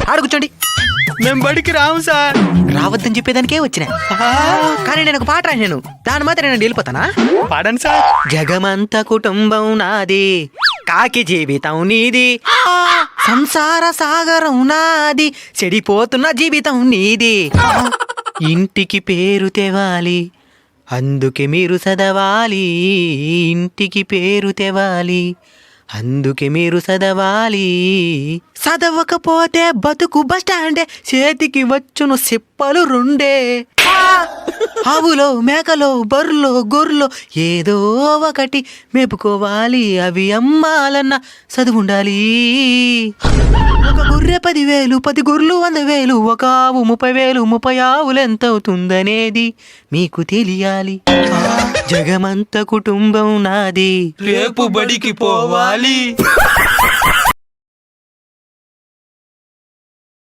ఆడ కూర్చోండి. మేము బడికి రాము సార్. రావద్దని చెప్పేదానికే వచ్చిన, కానీ నేను ఒక పాట రాశాను, దాని మాత్రం నేను వెళ్ళిపోతానా? పాడండి సార్. జగమంత కుటుంబం నాది, కాకి జీవితం నీది, సంసార సాగరం నాది, చెడిపోతున్న జీవితం నీది. ఇంటికి పేరు తెవాలి, అందుకే మీరు చదవాలి. ఇంటికి పేరు తెవాలి, అందుకే మీరు చదవాలి. చదవకపోతే బతుకు బస్టాండే, చేతికి వచ్చును సిప్పలు రెండే. ఆవులో మేకలో బర్రెలో గొర్రెలో ఏదో ఒకటి మేపుకోవాలి, అవి అమ్మాలన్న చదువుండాలి. ఒక గొర్రె 10,000, 10 గొర్రెలు 100,000, ఒక ఆవు 30,000, 30 ఆవులు ఎంత అవుతుందనేది మీకు తెలియాలి. జగమంత కుటుంబం నాది, రేపు బడికి పోవాలి.